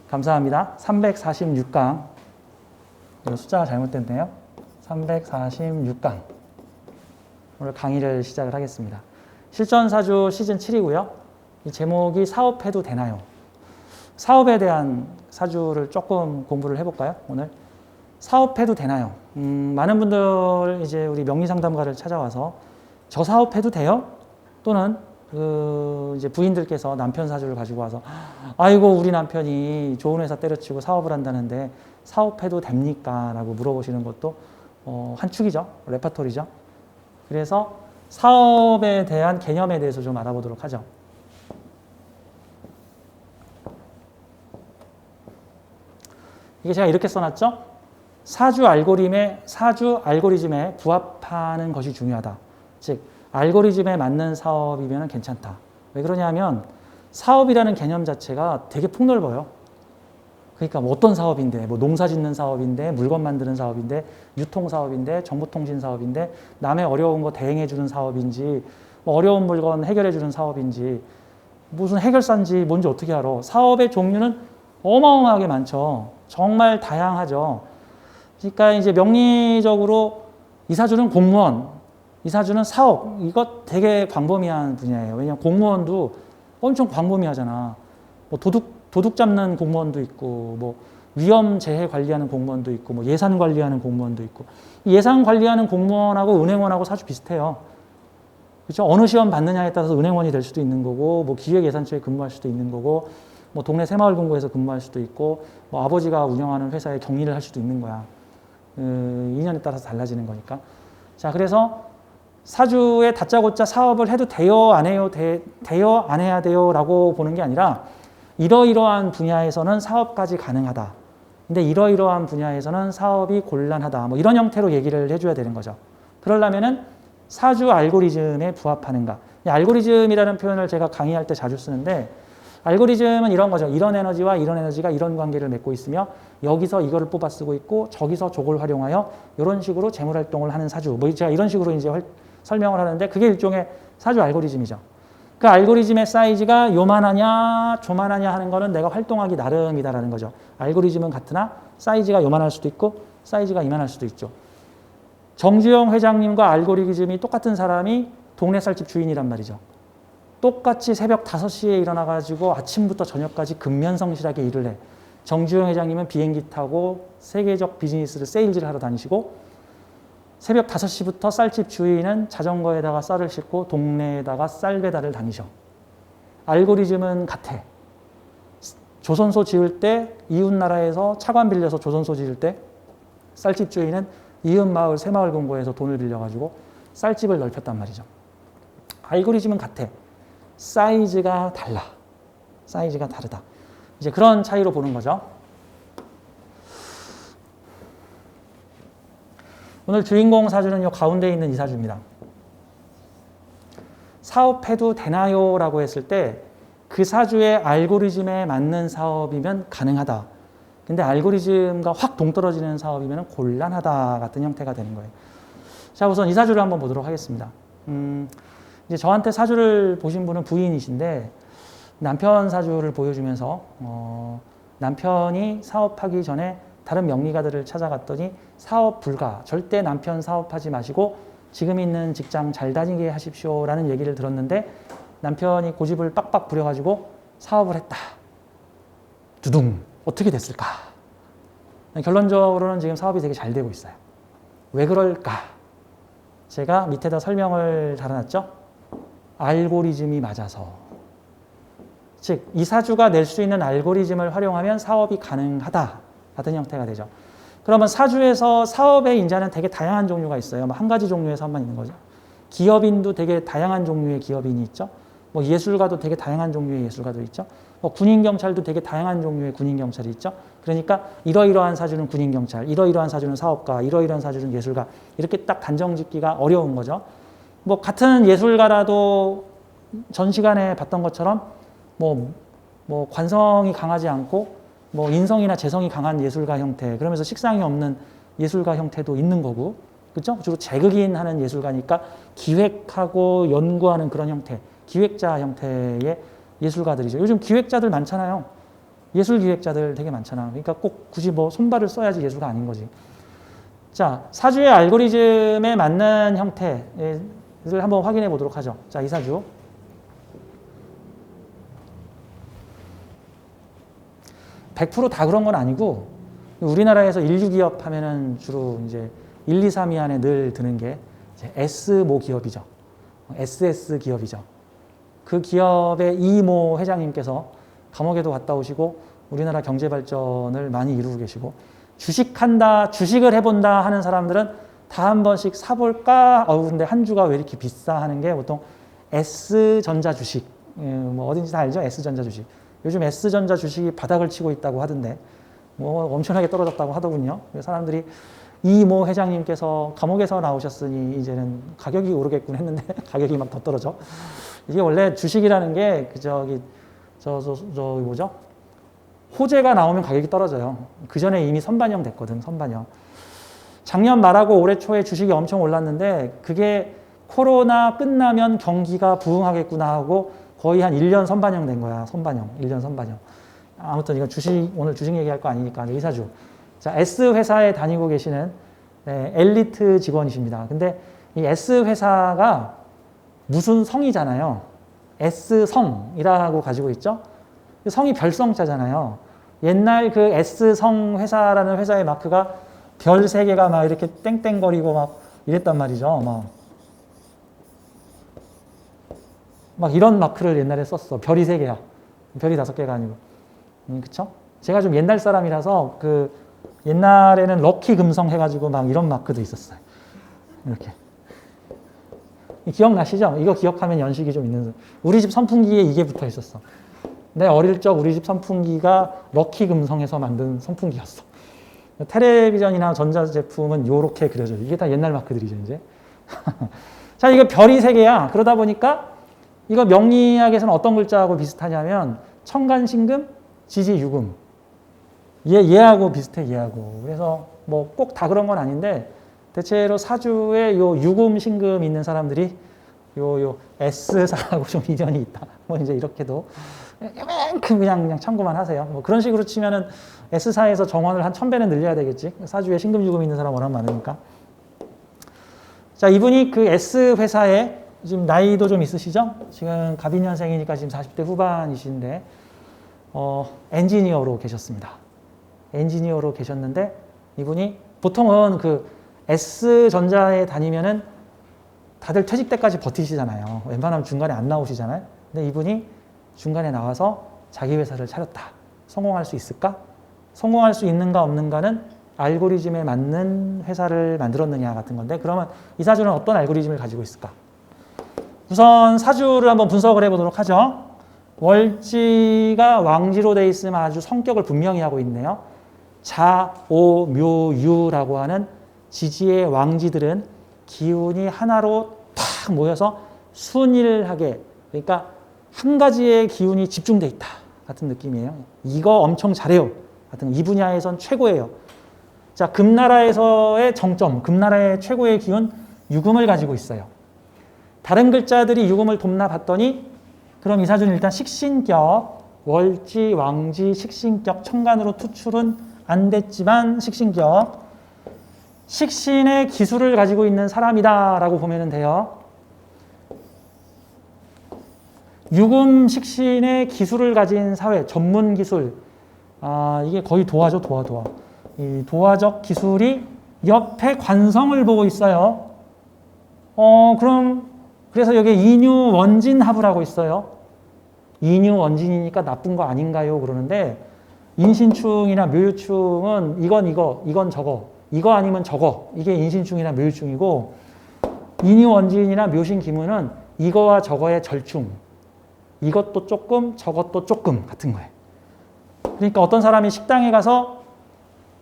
감사합니다. 346강. 숫자가 잘못됐네요. 346강. 오늘 강의를 시작을 하겠습니다. 실전사주 시즌 7이고요. 이 제목이 사업해도 되나요? 사업에 대한 사주를 조금 공부를 해볼까요? 오늘 사업해도 되나요? 많은 분들 이제 우리 명리상담가를 찾아와서 저 사업해도 돼요? 또는 이제 부인들께서 남편 사주를 가지고 와서 아이고 우리 남편이 좋은 회사 때려치고 사업을 한다는데 사업해도 됩니까? 라고 물어보시는 것도 한 축이죠. 레퍼토리죠. 그래서 사업에 대한 개념에 대해서 좀 알아보도록 하죠. 이게 제가 이렇게 써놨죠. 사주 알고리즘에 부합하는 것이 중요하다. 즉 알고리즘에 맞는 사업이면 괜찮다. 왜 그러냐면 사업이라는 개념 자체가 되게 폭넓어요. 그러니까 뭐 어떤 사업인데, 뭐 농사 짓는 사업인데, 물건 만드는 사업인데, 유통 사업인데, 정보통신 사업인데, 남의 어려운 거 대행해 주는 사업인지, 뭐 어려운 물건 해결해 주는 사업인지, 무슨 해결사인지 뭔지 어떻게 알아? 사업의 종류는 어마어마하게 많죠. 정말 다양하죠. 그러니까 이제 명리적으로 이 사주는 공무원, 이 사주는 사업, 이거 되게 광범위한 분야예요. 왜냐하면 공무원도 엄청 광범위하잖아. 뭐 도둑 잡는 공무원도 있고, 뭐 위험 재해 관리하는 공무원도 있고, 뭐 예산 관리하는 공무원도 있고. 예산 관리하는 공무원하고 은행원하고 사주 비슷해요. 그렇죠? 어느 시험 받느냐에 따라서 은행원이 될 수도 있는 거고, 뭐 기획예산처에 근무할 수도 있는 거고, 뭐 동네 새마을금고에서 근무할 수도 있고, 뭐 아버지가 운영하는 회사에 격리를 할 수도 있는 거야. 인연에 따라서 달라지는 거니까. 자, 그래서 사주에 다짜고짜 사업을 해도 돼요, 안 해요, 돼요, 안 해야 돼요 라고 보는 게 아니라 이러이러한 분야에서는 사업까지 가능하다. 근데 이러이러한 분야에서는 사업이 곤란하다. 뭐 이런 형태로 얘기를 해줘야 되는 거죠. 그러려면은 사주 알고리즘에 부합하는가. 이 알고리즘이라는 표현을 제가 강의할 때 자주 쓰는데 알고리즘은 이런 거죠. 이런 에너지와 이런 에너지가 이런 관계를 맺고 있으며 여기서 이거를 뽑아 쓰고 있고 저기서 저걸 활용하여 이런 식으로 재물활동을 하는 사주. 뭐 제가 이런 식으로 이제 설명을 하는데 그게 일종의 사주 알고리즘이죠. 그 알고리즘의 사이즈가 요만하냐 조만하냐 하는 거는 내가 활동하기 나름이다라는 거죠. 알고리즘은 같으나 사이즈가 요만할 수도 있고 사이즈가 이만할 수도 있죠. 정주영 회장님과 알고리즘이 똑같은 사람이 동네 쌀집 주인이란 말이죠. 똑같이 새벽 5시에 일어나가지고 아침부터 저녁까지 근면성실하게 일을 해. 정주영 회장님은 비행기 타고 세계적 비즈니스를 세일즈를 하러 다니시고 새벽 5시부터 쌀집 주인은 자전거에다가 쌀을 싣고 동네에다가 쌀 배달을 다니셔. 알고리즘은 같아. 조선소 지을 때 이웃 나라에서 차관 빌려서 조선소 지을 때 쌀집 주인은 이웃 마을 새마을금고에서 돈을 빌려가지고 쌀집을 넓혔단 말이죠. 알고리즘은 같아. 사이즈가 달라. 사이즈가 다르다. 이제 그런 차이로 보는 거죠. 오늘 주인공 사주는 이 가운데 있는 이 사주입니다. 사업해도 되나요? 라고 했을 때 그 사주의 알고리즘에 맞는 사업이면 가능하다. 근데 알고리즘과 확 동떨어지는 사업이면 곤란하다 같은 형태가 되는 거예요. 자, 우선 이 사주를 한번 보도록 하겠습니다. 이제 저한테 사주를 보신 분은 부인이신데 남편 사주를 보여주면서 남편이 사업하기 전에 다른 명리가들을 찾아갔더니 사업 불가, 절대 남편 사업하지 마시고 지금 있는 직장 잘 다니게 하십시오라는 얘기를 들었는데 남편이 고집을 빡빡 부려가지고 사업을 했다. 두둥. 어떻게 됐을까? 결론적으로는 지금 사업이 되게 잘 되고 있어요. 왜 그럴까? 제가 밑에다 설명을 달아놨죠? 알고리즘이 맞아서. 즉, 이 사주가 낼 수 있는 알고리즘을 활용하면 사업이 가능하다. 같은 형태가 되죠. 그러면 사주에서 사업의 인자는 되게 다양한 종류가 있어요. 한 가지 종류의 사업만 있는 거죠. 기업인도 되게 다양한 종류의 기업인이 있죠. 뭐 예술가도 되게 다양한 종류의 예술가도 있죠. 뭐 군인경찰도 되게 다양한 종류의 군인경찰이 있죠. 그러니까 이러이러한 사주는 군인경찰, 이러이러한 사주는 사업가, 이러이러한 사주는 예술가 이렇게 딱 단정 짓기가 어려운 거죠. 뭐 같은 예술가라도 전 시간에 봤던 것처럼 뭐 관성이 강하지 않고 뭐 인성이나 재성이 강한 예술가 형태 그러면서 식상이 없는 예술가 형태도 있는 거고 그렇죠? 주로 재극인 하는 예술가니까 기획하고 연구하는 그런 형태, 기획자 형태의 예술가들이죠. 요즘 기획자들 많잖아요. 예술 기획자들 되게 많잖아. 그러니까 꼭 굳이 뭐 손발을 써야지 예술가 아닌 거지. 자, 사주의 알고리즘에 맞는 형태를 한번 확인해 보도록 하죠. 자, 이 사주. 100%다 그런 건 아니고, 우리나라에서 인류 기업 하면은 주로 이제 1, 2, 3위 안에 늘 드는 게 이제 S모 기업이죠. SS 기업이죠. 그 기업의 이모 회장님께서 감옥에도 갔다 오시고 우리나라 경제 발전을 많이 이루고 계시고, 주식한다, 주식을 해본다 하는 사람들은 다 한 번씩 사볼까? 근데 한 주가 왜 이렇게 비싸? 하는 게 보통 S전자 주식. 뭐 어딘지 다 알죠? S전자 주식. 요즘 S전자 주식이 바닥을 치고 있다고 하던데, 뭐 엄청나게 떨어졌다고 하더군요. 사람들이 이모 회장님께서 감옥에서 나오셨으니 이제는 가격이 오르겠군 했는데 가격이 막 더 떨어져. 이게 원래 주식이라는 게 뭐죠? 호재가 나오면 가격이 떨어져요. 그 전에 이미 선반영 됐거든, 선반영. 작년 말하고 올해 초에 주식이 엄청 올랐는데 그게 코로나 끝나면 경기가 부흥하겠구나 하고 거의 한 1년 선반영 된 거야. 선반영. 1년 선반영. 아무튼 이건 오늘 주식 얘기할 거 아니니까 이 사주. 자, S 회사에 다니고 계시는 엘리트 직원이십니다. 근데 이 S 회사가 무슨 성이잖아요. S성이라고 가지고 있죠. 성이 별성자잖아요. 옛날 그 S성 회사라는 회사의 마크가 별 3개가 막 이렇게 땡땡거리고 막 이랬단 말이죠. 막 이런 마크를 옛날에 썼어. 별이 3개야. 별이 5개가 아니고. 그쵸? 제가 좀 옛날 사람이라서 그 옛날에는 럭키 금성 해가지고 막 이런 마크도 있었어요. 이렇게. 기억나시죠? 이거 기억하면 연식이 좀 있는. 우리 집 선풍기에 이게 붙어 있었어. 내 어릴 적 우리 집 선풍기가 럭키 금성에서 만든 선풍기였어. 텔레비전이나 전자제품은 요렇게 그려져요. 이게 다 옛날 마크들이죠, 이제. 자, 이거 별이 3개야. 그러다 보니까 이거 명리학에서는 어떤 글자하고 비슷하냐면 천간신금, 지지유금. 얘하고 비슷해, 얘하고. 그래서 뭐 꼭 다 그런 건 아닌데 대체로 사주에 요 유금, 신금 있는 사람들이 요 S사하고 좀 인연이 있다. 뭐 이제 이렇게도 그냥 참고만 하세요. 뭐 그런 식으로 치면은 S사에서 정원을 한 1000배는 늘려야 되겠지. 사주에 신금, 유금 있는 사람 워낙 많으니까. 자, 이분이 그 S 회사에 지금 나이도 좀 있으시죠? 지금 갑인년생이니까 지금 40대 후반이신데 엔지니어로 계셨습니다. 엔지니어로 계셨는데 이분이 보통은 그 S전자에 다니면은 다들 퇴직 때까지 버티시잖아요. 웬만하면 중간에 안 나오시잖아요. 근데 이분이 중간에 나와서 자기 회사를 차렸다. 성공할 수 있을까? 성공할 수 있는가 없는가는 알고리즘에 맞는 회사를 만들었느냐 같은 건데, 그러면 이 사주는 어떤 알고리즘을 가지고 있을까? 우선 사주를 한번 분석을 해보도록 하죠. 월지가 왕지로 돼 있으면 아주 성격을 분명히 하고 있네요. 자, 오, 묘, 유라고 하는 지지의 왕지들은 기운이 하나로 탁 모여서 순일하게, 그러니까 한 가지의 기운이 집중돼 있다 같은 느낌이에요. 이거 엄청 잘해요 같은, 이 분야에선 최고예요. 자, 금나라에서의 정점, 금나라의 최고의 기운 유금을 가지고 있어요. 다른 글자들이 유금을 돕나 봤더니 그럼 이 사주는 일단 식신격, 월지, 왕지, 식신격, 천간으로 투출은 안 됐지만 식신격, 식신의 기술을 가지고 있는 사람이다라고 보면 돼요. 유금 식신의 기술을 가진 사회, 전문 기술, 이게 거의 도화죠, 도화. 이 도화적 기술이 옆에 관성을 보고 있어요. 그래서 여기 인유 원진 합을 있어요. 인유 원진이니까 나쁜 거 아닌가요? 그러는데 인신충이나 묘유충은 이건 저거, 이거 아니면 저거, 이게 인신충이나 묘유충이고, 인유 원진이나 묘신 기문은 이거와 저거의 절충, 이것도 조금 저것도 조금 같은 거예요. 그러니까 어떤 사람이 식당에 가서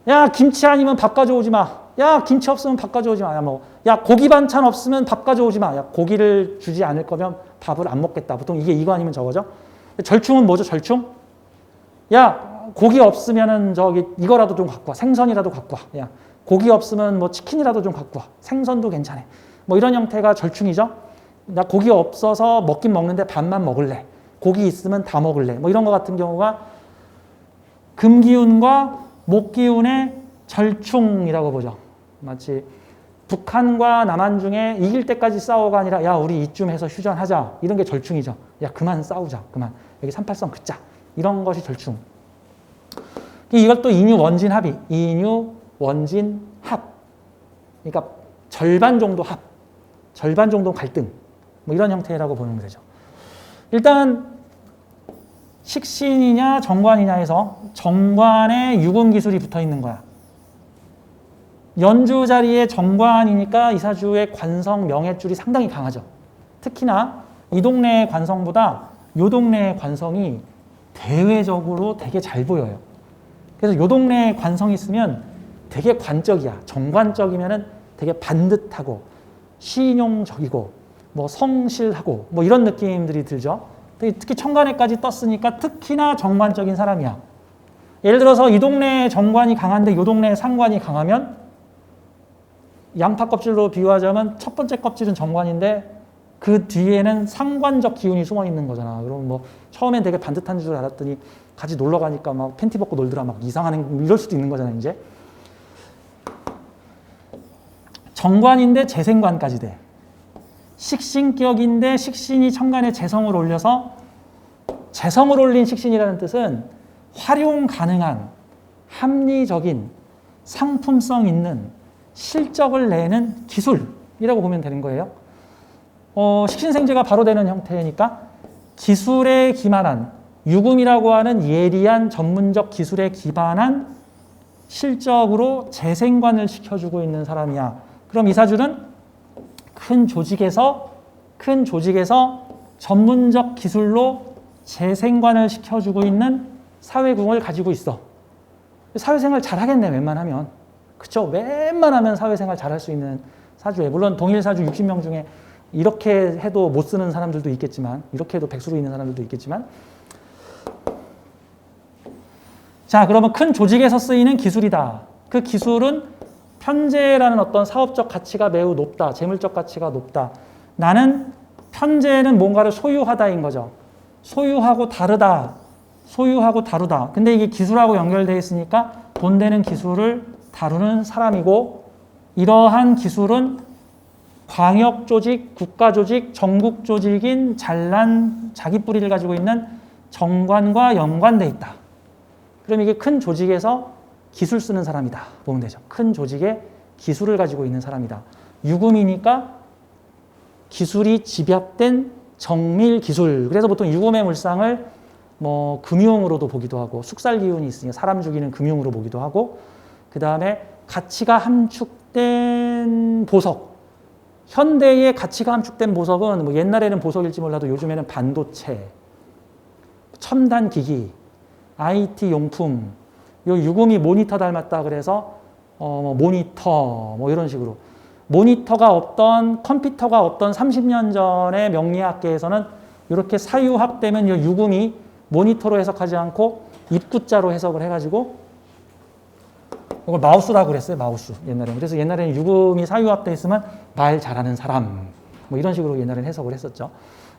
야, 김치 아니면 밥 가져오지 마. 야, 김치 없으면 밥 가져오지 마. 야, 고기 반찬 없으면 밥 가져오지 마. 야, 고기를 주지 않을 거면 밥을 안 먹겠다. 보통 이거 아니면 저거죠. 절충은 뭐죠? 절충? 야, 고기 없으면은 이거라도 좀 갖고 와. 생선이라도 갖고 와. 야, 고기 없으면 뭐 치킨이라도 좀 갖고 와. 생선도 괜찮아. 뭐 이런 형태가 절충이죠. 나 고기 없어서 먹긴 먹는데 반만 먹을래. 고기 있으면 다 먹을래. 뭐 이런 거 같은 경우가 금기운과 목기운의 절충이라고 보죠. 마치 북한과 남한 중에 이길 때까지 싸워가 아니라 야 우리 이쯤 해서 휴전하자. 이런 게 절충이죠. 야 그만 싸우자. 그만. 여기 38선 긋자. 이런 것이 절충. 이걸 또 인유 원진 합이. 인유 원진 합. 그러니까 절반 정도 합. 절반 정도 갈등. 뭐 이런 형태라고 보면 되죠. 일단 식신이냐 정관이냐에서 정관에 유금 기술이 붙어 있는 거야. 연주 자리에 정관이니까 이 사주의 관성, 명예줄이 상당히 강하죠. 특히나 이 동네의 관성보다 이 동네의 관성이 대외적으로 되게 잘 보여요. 그래서 이 동네에 관성이 있으면 되게 관적이야. 정관적이면은 되게 반듯하고 신용적이고 뭐 성실하고 뭐 이런 느낌들이 들죠. 특히 천간에까지 떴으니까 특히나 정관적인 사람이야. 예를 들어서 이 동네에 정관이 강한데 이 동네에 상관이 강하면 양파 껍질로 비유하자면 첫 번째 껍질은 정관인데 그 뒤에는 상관적 기운이 숨어 있는 거잖아. 그럼 뭐 처음엔 되게 반듯한 줄 알았더니 같이 놀러 가니까 막 팬티 벗고 놀더라 막 이상한 이럴 수도 있는 거잖아 이제. 정관인데 재생관까지 돼. 식신격인데 식신이 천간에 재성을 올려서 재성을 올린 식신이라는 뜻은 활용 가능한 합리적인 상품성 있는 실적을 내는 기술이라고 보면 되는 거예요. 식신생재가 바로 되는 형태니까 기술에 기반한 유금이라고 하는 예리한 전문적 기술에 기반한 실적으로 재생관을 시켜주고 있는 사람이야. 그럼 이 사주는 큰 조직에서 전문적 기술로 재생관을 시켜주고 있는 사회궁을 가지고 있어. 사회생활 잘하겠네 웬만하면. 그쵸? 웬만하면 사회생활 잘할 수 있는 사주에. 물론 동일사주 60명 중에 이렇게 해도 못 쓰는 사람들도 있겠지만 이렇게 해도 백수로 있는 사람들도 있겠지만 자 그러면 큰 조직에서 쓰이는 기술이다. 그 기술은 편재라는 어떤 사업적 가치가 매우 높다. 재물적 가치가 높다. 나는 편재는 뭔가를 소유하다인 거죠. 소유하고 다르다. 소유하고 다루다. 근데 이게 기술하고 연결되어 있으니까 돈 되는 기술을 다루는 사람이고 이러한 기술은 광역 조직, 국가 조직, 전국 조직인 잘난 자기 뿌리를 가지고 있는 정관과 연관되어 있다. 그럼 이게 큰 조직에서 기술 쓰는 사람이다. 보면 되죠. 큰 조직에 기술을 가지고 있는 사람이다. 유금이니까 기술이 집약된 정밀 기술. 그래서 보통 유금의 물상을 뭐 금융으로도 보기도 하고 숙살 기운이 있으니까 사람 죽이는 금융으로 보기도 하고 그 다음에 가치가 함축된 보석. 현대의 가치가 함축된 보석은 뭐 옛날에는 보석일지 몰라도 요즘에는 반도체, 첨단 기기, IT 용품, 요 유금이 모니터 닮았다 그래서 모니터 뭐 이런 식으로 모니터가 없던 컴퓨터가 없던 30년 전의 명리학계에서는 이렇게 사유합되면 요 유금이 모니터로 해석하지 않고 입구자로 해석을 해가지고 이걸 마우스라고 그랬어요. 마우스 옛날에는. 그래서 옛날에는 유금이 사유합돼 있으면 말 잘하는 사람 뭐 이런 식으로 옛날에는 해석을 했었죠.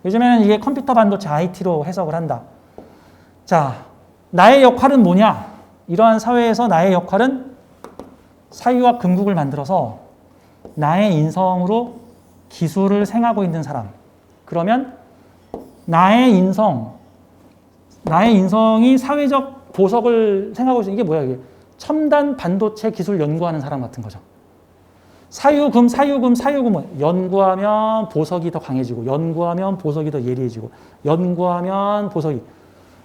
요즘에는 이게 컴퓨터 반도체 IT로 해석을 한다. 자, 나의 역할은 뭐냐? 이러한 사회에서 나의 역할은 사유와 금국을 만들어서 나의 인성으로 기술을 생하고 있는 사람. 그러면 나의 인성이 사회적 보석을 생하고 있는 이게 뭐야 이게? 첨단 반도체 기술 연구하는 사람 같은 거죠. 사유금 연구하면 보석이 더 강해지고 연구하면 보석이 더 예리해지고 연구하면 보석이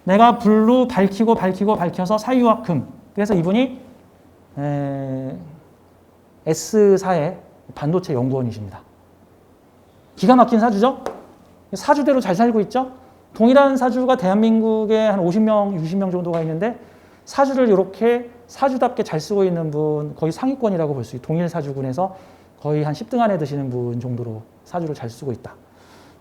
내가 불로 밝혀서 사유와 금. 그래서 이분이 S사의 반도체 연구원이십니다. 기가 막힌 사주죠? 사주대로 잘 살고 있죠? 동일한 사주가 대한민국에 한 50명, 60명 정도가 있는데 사주를 이렇게 사주답게 잘 쓰고 있는 분 거의 상위권이라고 볼 수 있어요. 동일 사주군에서 거의 한 10등 안에 드시는 분 정도로 사주를 잘 쓰고 있다.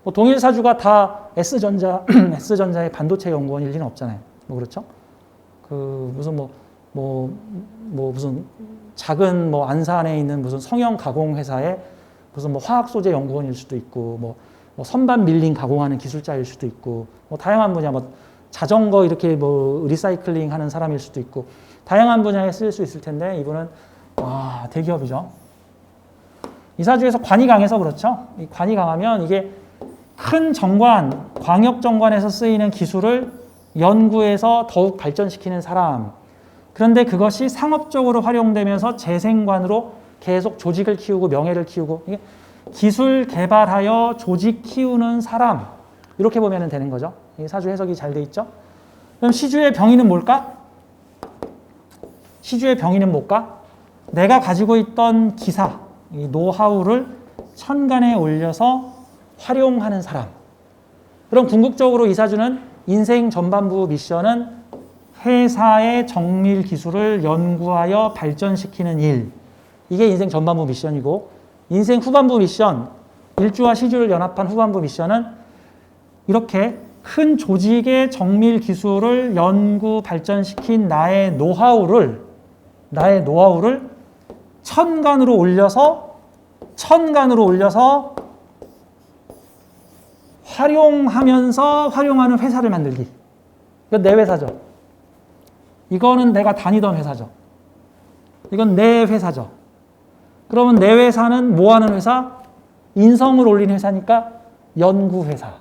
뭐 동일 사주가 다 S전자의 반도체 연구원일 리는 없잖아요. 뭐 그렇죠? 그 무슨 뭐 무슨 작은 안산에 있는 무슨 성형 가공 회사에 무슨 화학 소재 연구원일 수도 있고, 선반 밀링 가공하는 기술자일 수도 있고, 다양한 분야, 자전거 이렇게 리사이클링 하는 사람일 수도 있고, 다양한 분야에 쓸 수 있을 텐데, 이분은, 대기업이죠. 이사주에서 관이 강해서 그렇죠. 이 관이 강하면 이게 큰 정관, 광역 정관에서 쓰이는 기술을 연구해서 더욱 발전시키는 사람. 그런데 그것이 상업적으로 활용되면서 재생관으로 계속 조직을 키우고 명예를 키우고, 이게 기술 개발하여 조직 키우는 사람. 이렇게 보면 되는 거죠. 이 사주 해석이 잘 돼 있죠. 그럼 시주의 병인은 뭘까? 시주의 병인은 뭘까? 내가 가지고 있던 기사, 이 노하우를 천간에 올려서 활용하는 사람. 그럼 궁극적으로 이 사주는 인생 전반부 미션은 회사의 정밀 기술을 연구하여 발전시키는 일. 이게 인생 전반부 미션이고, 인생 후반부 미션, 일주와 시주를 연합한 후반부 미션은 이렇게 큰 조직의 정밀 기술을 연구 발전시킨 나의 노하우를 천간으로 올려서 활용하면서 활용하는 회사를 만들기. 이건 내 회사죠. 이거는 내가 다니던 회사죠. 이건 내 회사죠. 그러면 내 회사는 뭐 하는 회사? 인성을 올린 회사니까 연구회사.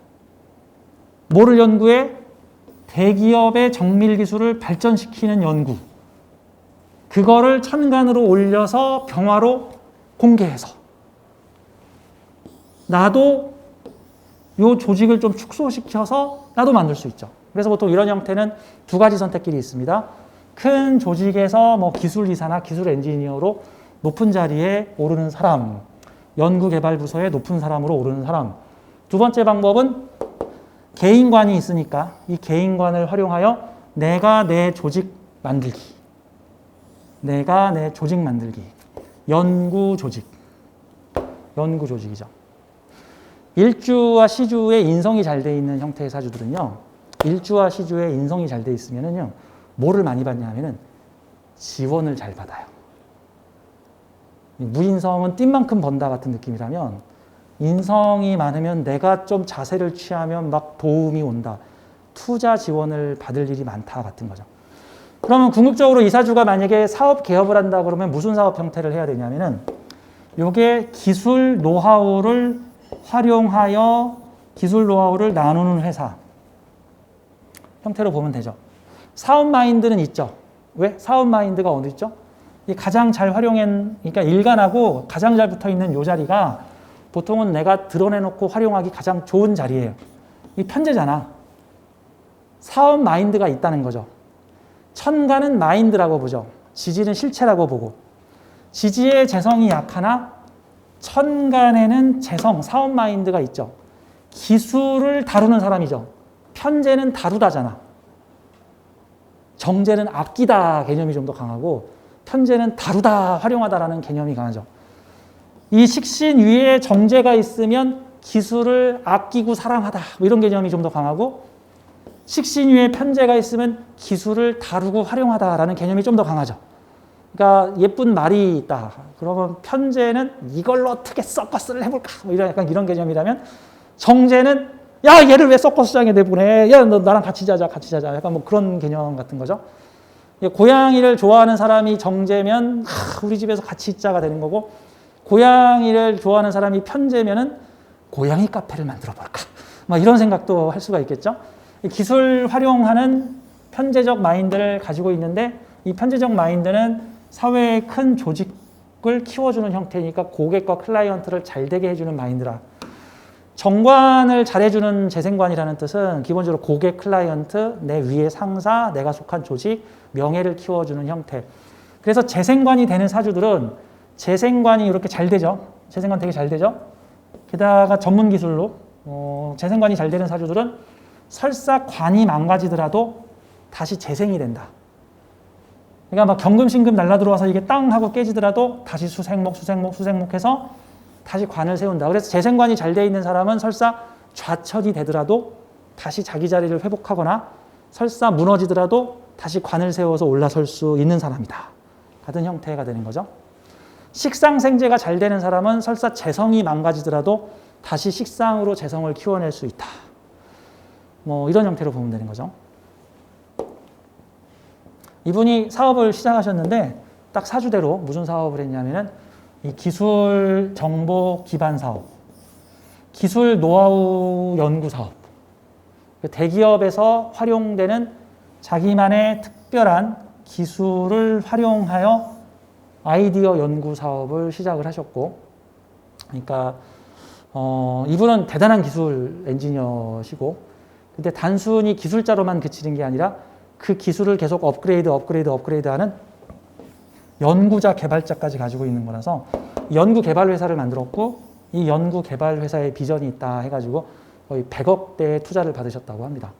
뭐를 연구해? 대기업의 정밀 기술을 발전시키는 연구. 그거를 천간으로 올려서 병화로 공개해서 나도 요 조직을 좀 축소시켜서 나도 만들 수 있죠. 그래서 보통 이런 형태는 두 가지 선택길이 있습니다. 큰 조직에서 기술이사나 기술 엔지니어로 높은 자리에 오르는 사람, 연구개발부서의 높은 사람으로 오르는 사람. 두 번째 방법은 개인관이 있으니까 이 개인관을 활용하여 내가 내 조직 만들기. 연구조직이죠. 일주와 시주의 인성이 잘 돼 있는 형태의 사주들은요, 일주와 시주의 인성이 잘 돼 있으면은요, 뭐를 많이 받냐 하면은 지원을 잘 받아요. 무인성은 뛴 만큼 번다 같은 느낌이라면, 인성이 많으면 내가 좀 자세를 취하면 막 도움이 온다. 투자 지원을 받을 일이 많다 같은 거죠. 그러면 궁극적으로 이 사주가 만약에 사업 개업을 한다 그러면 무슨 사업 형태를 해야 되냐면은, 요게 기술 노하우를 활용하여 기술 노하우를 나누는 회사 형태로 보면 되죠. 사업 마인드는 있죠. 왜? 사업 마인드가 어디 있죠? 이 가장 잘 그러니까 일간하고 가장 잘 붙어 있는 요 자리가 보통은 내가 드러내놓고 활용하기 가장 좋은 자리예요. 이 편제잖아. 사업 마인드가 있다는 거죠. 천간은 마인드라고 보죠. 지지는 실체라고 보고. 지지의 재성이 약하나 천간에는 재성, 사업 마인드가 있죠. 기술을 다루는 사람이죠. 편제는 다루다잖아. 정제는 아끼다 개념이 좀 더 강하고, 편제는 다루다, 활용하다라는 개념이 강하죠. 이 식신 위에 정제가 있으면 기술을 아끼고 사랑하다, 이런 개념이 좀 더 강하고, 식신 위에 편제가 있으면 기술을 다루고 활용하다라는 개념이 좀 더 강하죠. 그러니까 예쁜 말이 있다. 그러면 편제는 이걸로 어떻게 서커스를 해볼까? 약간 이런 개념이라면, 정제는 야, 얘를 왜 서커스장에 내보내? 야, 너 나랑 같이 자자. 약간 그런 개념 같은 거죠. 고양이를 좋아하는 사람이 정제면 우리 집에서 같이 있자가 되는 거고, 고양이를 좋아하는 사람이 편제면은 고양이 카페를 만들어 볼까? 이런 생각도 할 수가 있겠죠. 기술 활용하는 편제적 마인드를 가지고 있는데, 이 편제적 마인드는 사회의 큰 조직을 키워주는 형태니까 고객과 클라이언트를 잘 되게 해주는 마인드라. 정관을 잘해주는 재생관이라는 뜻은 기본적으로 고객, 클라이언트, 내 위의 상사, 내가 속한 조직, 명예를 키워주는 형태. 그래서 재생관이 되는 사주들은 재생관이 이렇게 잘 되죠. 재생관 되게 잘 되죠. 게다가 전문 기술로 재생관이 잘 되는 사주들은 설사 관이 망가지더라도 다시 재생이 된다. 그러니까 경금신금 날라 들어와서 이게 땅 하고 깨지더라도 다시 수생목 해서 다시 관을 세운다. 그래서 재생관이 잘 돼 있는 사람은 설사 좌천이 되더라도 다시 자기 자리를 회복하거나, 설사 무너지더라도 다시 관을 세워서 올라설 수 있는 사람이다. 같은 형태가 되는 거죠. 식상생재가 잘 되는 사람은 설사 재성이 망가지더라도 다시 식상으로 재성을 키워낼 수 있다. 뭐 이런 형태로 보면 되는 거죠. 이분이 사업을 시작하셨는데 딱 사주대로 무슨 사업을 했냐면은 이 기술 정보 기반 사업, 기술 노하우 연구 사업, 대기업에서 활용되는 자기만의 특별한 기술을 활용하여 아이디어 연구 사업을 시작을 하셨고, 그러니까 이분은 대단한 기술 엔지니어시고, 근데 단순히 기술자로만 그치는 게 아니라 그 기술을 계속 업그레이드하는 연구자, 개발자까지 가지고 있는 거라서 연구 개발 회사를 만들었고, 이 연구 개발 회사에 비전이 있다 해가지고 거의 100억대의 투자를 받으셨다고 합니다.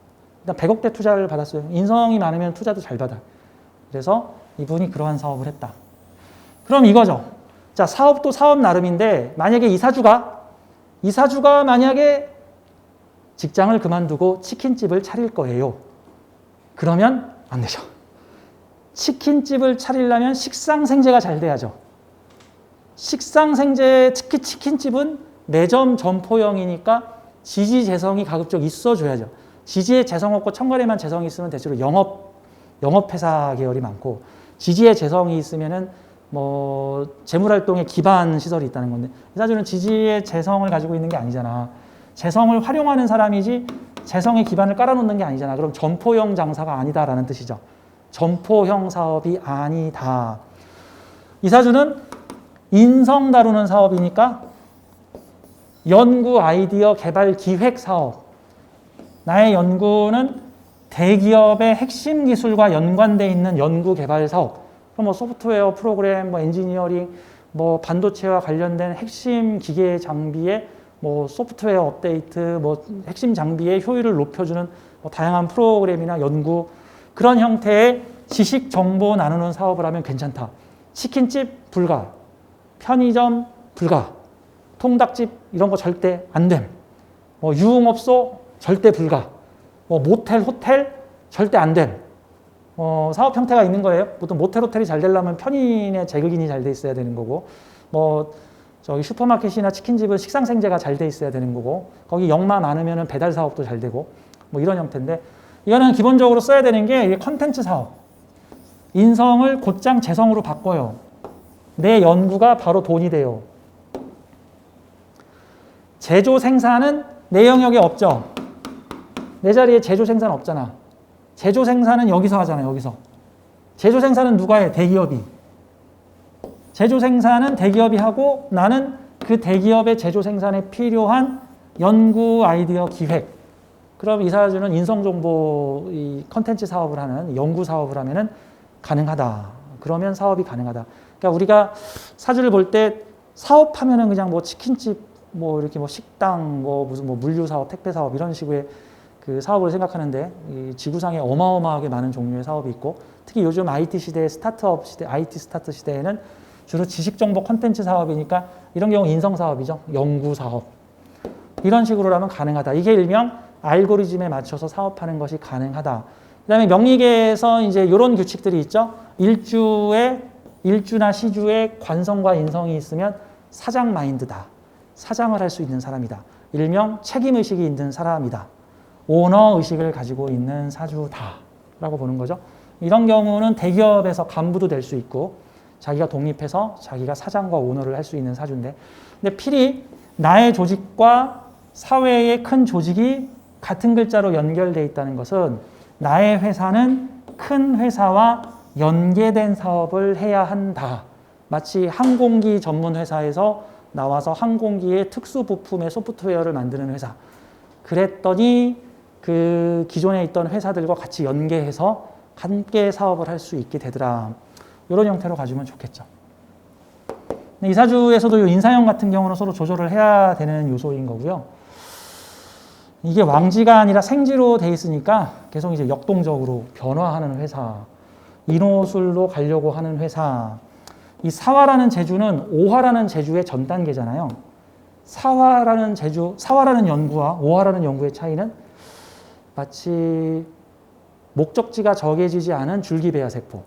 일단 100억대 투자를 받았어요. 인성이 많으면 투자도 잘 받아요. 그래서 이분이 그러한 사업을 했다. 그럼 이거죠. 자, 사업도 사업 나름인데 만약에 이사주가 만약에 직장을 그만두고 치킨집을 차릴 거예요. 그러면 안 되죠. 치킨집을 차리려면 식상생재가 잘 돼야죠. 식상생재, 특히 치킨집은 매점 점포형이니까 지지재성이 가급적 있어줘야죠. 지지에 재성 없고 천간에만 재성이 있으면 대체로 영업회사 계열이 많고, 지지에 재성이 있으면은 뭐 재물활동에 기반 시설이 있다는 건데, 이 사주는 지지에 재성을 가지고 있는 게 아니잖아. 재성을 활용하는 사람이지 재성의 기반을 깔아놓는 게 아니잖아. 그럼 점포형 장사가 아니다라는 뜻이죠. 점포형 사업이 아니다. 이 사주는 인성 다루는 사업이니까 연구, 아이디어, 개발, 기획 사업. 나의 연구는 대기업의 핵심 기술과 연관되어 있는 연구, 개발 사업. 그럼 뭐 소프트웨어, 프로그램, 뭐 엔지니어링, 뭐 반도체와 관련된 핵심 기계 장비의 뭐 소프트웨어 업데이트, 뭐 핵심 장비의 효율을 높여주는 뭐 다양한 프로그램이나 연구, 그런 형태의 지식 정보 나누는 사업을 하면 괜찮다. 치킨집 불가, 편의점 불가, 통닭집 이런 거 절대 안 됨. 뭐 유흥업소 절대 불가. 뭐 모텔, 호텔 절대 안 됨. 사업 형태가 있는 거예요. 보통 모텔, 호텔이 잘 되려면 편인의 재극인이 잘 돼 있어야 되는 거고, 뭐 저기 슈퍼마켓이나 치킨집은 식상생재가 잘 돼 있어야 되는 거고, 거기 영마 많으면 배달 사업도 잘 되고, 뭐 이런 형태인데, 이거는 기본적으로 써야 되는 게 컨텐츠 사업. 인성을 곧장 재성으로 바꿔요. 내 연구가 바로 돈이 돼요. 제조 생산은 내 영역에 없죠. 내 자리에 제조 생산 없잖아. 제조 생산은 여기서 하잖아요. 여기서. 제조 생산은 누가 해? 대기업이. 제조 생산은 대기업이 하고, 나는 그 대기업의 제조 생산에 필요한 연구, 아이디어, 기획. 그럼 이 사주는 인성정보 이 컨텐츠 사업을 하는, 연구 사업을 하면은 가능하다. 그러면 사업이 가능하다. 그러니까 우리가 사주를 볼 때 사업하면은 그냥 뭐 치킨집, 뭐 이렇게 뭐 식당, 뭐 무슨 뭐 물류 사업, 택배 사업 이런 식의 그 사업을 생각하는데, 이 지구상에 어마어마하게 많은 종류의 사업이 있고, 특히 요즘 IT 시대, 스타트업 시대, IT 스타트 시대에는 주로 지식정보 컨텐츠 사업이니까 이런 경우 인성 사업이죠. 연구 사업. 이런 식으로라면 가능하다. 이게 일명 알고리즘에 맞춰서 사업하는 것이 가능하다. 그 다음에 명리계에서 이제 이런 규칙들이 있죠. 일주나 시주에 관성과 인성이 있으면 사장 마인드다. 사장을 할 수 있는 사람이다. 일명 책임의식이 있는 사람이다. 오너 의식을 가지고 있는 사주다. 라고 보는 거죠. 이런 경우는 대기업에서 간부도 될 수 있고, 자기가 독립해서 자기가 사장과 오너를 할 수 있는 사주인데, 근데 필히 나의 조직과 사회의 큰 조직이 같은 글자로 연결되어 있다는 것은 나의 회사는 큰 회사와 연계된 사업을 해야 한다. 마치 항공기 전문 회사에서 나와서 항공기의 특수 부품의 소프트웨어를 만드는 회사. 그랬더니 그 기존에 있던 회사들과 같이 연계해서 함께 사업을 할 수 있게 되더라. 이런 형태로 가지면 좋겠죠. 이 사주에서도 인사형 같은 경우는 서로 조절을 해야 되는 요소인 거고요. 이게 왕지가 아니라 생지로 돼 있으니까 계속 이제 역동적으로 변화하는 회사, 인호술로 가려고 하는 회사. 이 사화라는 제주는 오화라는 제주의 전 단계잖아요. 사화라는 연구와 오화라는 연구의 차이는 마치 목적지가 정해지지 않은 줄기배아 세포.